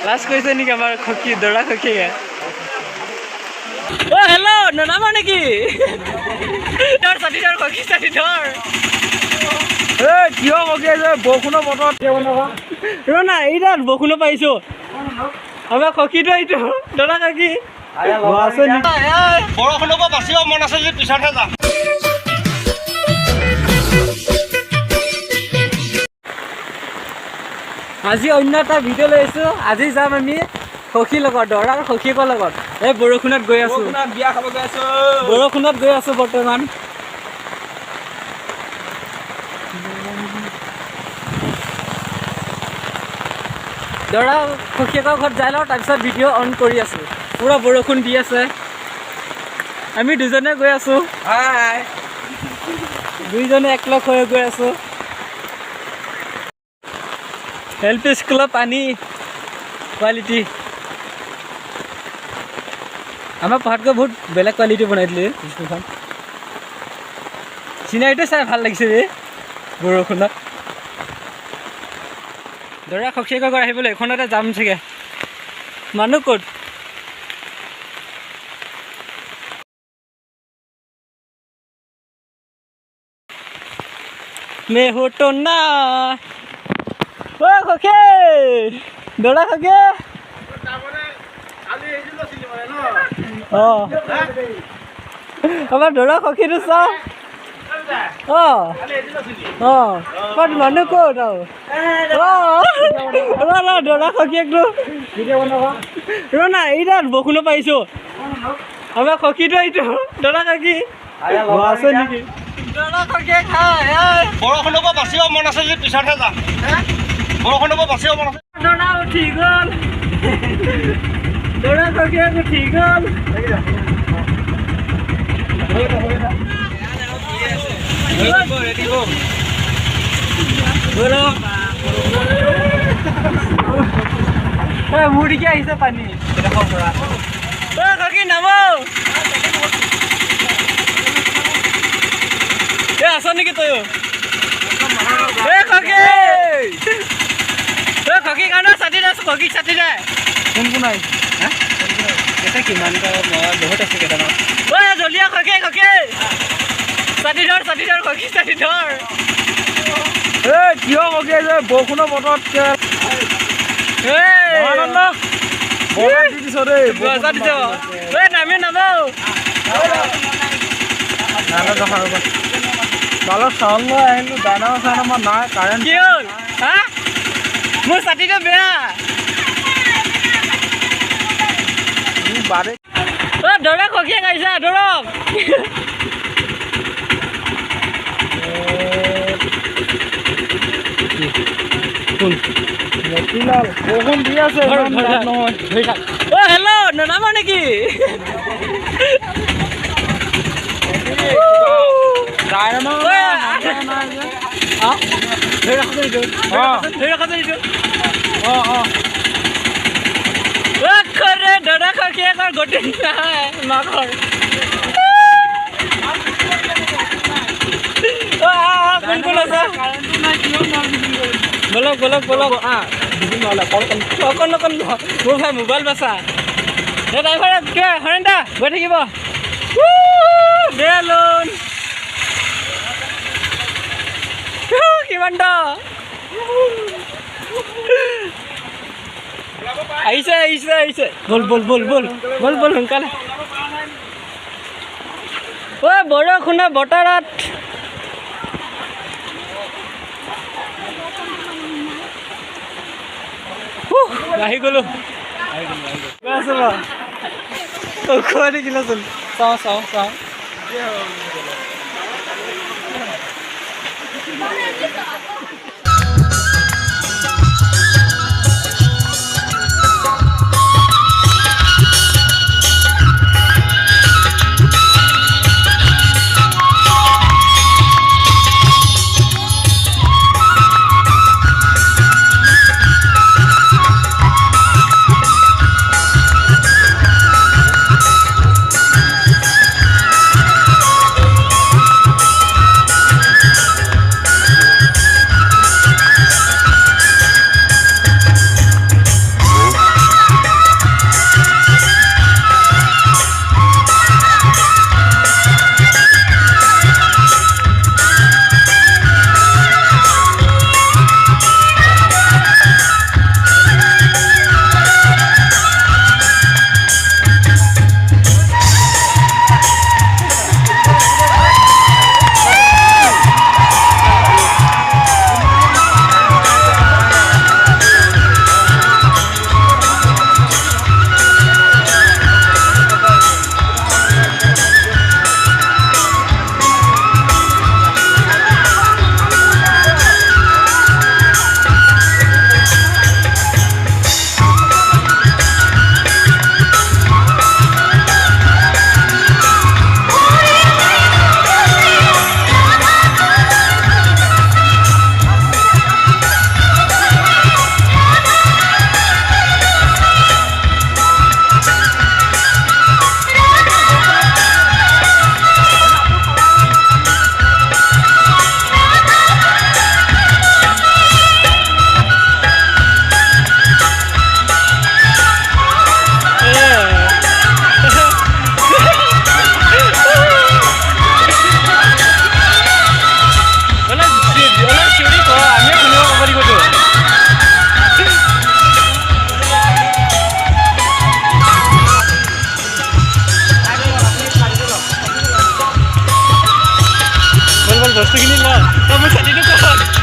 last কৈছে নেকি আমাৰ খকি দৰা খকিয়ে অ হেল্ল' নানামা নেকি ধৰ ছাতি ধৰ খকি ছাতি ধৰ কিয় খকি আছে বৰষুণৰ বতৰত ৰ না এইডাল বৰষুণো পাইছো আমাৰ খকিটো এইটো দৰা খকি বৰষুণৰ পৰা বাচিব মন আছে যদি পিছতহে যাম আজি অন্য এটা ভিডিঅ' লৈ আহিছোঁ আজি যাম আমি সখীৰ লগত দৰা আৰু সখীকৰ লগত এই বৰষুণত গৈ আছোঁ বিয়া খাব গৈ আছো বৰষুণত গৈ আছোঁ বৰ্তমান দৰা সখীকৰ ঘৰত যাই লওঁ তাৰপিছত ভিডিঅ' অন কৰি আছোঁ পূৰা বৰষুণ দি আছে আমি দুজনে গৈ আছোঁ দুইজনে একলগ হৈ গৈ আছোঁ LP স্কুলৰ পানী কোৱালিটি আমাৰ পাহাৰতকৈ বহুত বেলেগ কোৱালিটি বনাই দিলে স্কুলখন চিনাৰীটো চাই ভাল লাগিছে ৰে বৰষুণত দৰা সখীয়েকৰ ঘৰ আহিবলৈ এইখনতে যাম চাগে মানুহ ক'ত মে হোটো না অ' খকে দৰা খকে অঁ আমাৰ দৰা খকিটো চাওঁ অঁ অঁ ক'ত মানুহ ক'ত আৰু দৰা খকিয়েকটো ৰ না এইডাল বৰষুণো পাইছোঁ আমাৰ খকিটো এইটো দৰা খকি আছে নেকি দৰা খকিয়ে খাই বৰষুণৰ পৰা বাচিব মন আছে যদি পিছতহে যাম বৰষুণৰ পৰা বাচিব মন আছে দৰা উঠি গ'ল দৰা খকিয়েক উঠি গ'ল মুড়িকে আহিছে পানী খকি নামো আছ নেকি তয়ো খকি কাৰণে ছাতি আছো খকি ছাতি নাই কোন কোন আহিছে কেইটা কিমান বহুত আছে কেইটামান ঐ জলিয়া খকে খকে ছাতি ধৰ খকি ছাতি ধৰ কিয় খকি আছে বৰষুণৰ বতৰত নামি নামাও বালত চাউল লৈ আহিলোঁ দানা চাউল আমাৰ নাই কাৰেণ্ট কি হ'ল হা মোৰ ছাতিটো বেয়া বাৰে দৰা খকিয়ে খাইছা দৰক মতিলাল বৰষুণ দি আছে অ' হেল্ল' নানামা নেকি দৰা খকিয়েকৰ গোটেই নাই মাকৰ কোন কোন আছে বলক অকণ মোৰ ভাই মোবাইল বাচা এই ড্ৰাইভাৰে কিয় হৰেন্দা গৈ থাকিব দে লোন কিমান আহিছে বল সোনকালে ঐ বৰষুণৰ বতৰত আহি গ'লো খোৱা দেখিলাচোন চাওঁ বস্তুখিনি ল তই মোৰ ছাতিটো ক'ত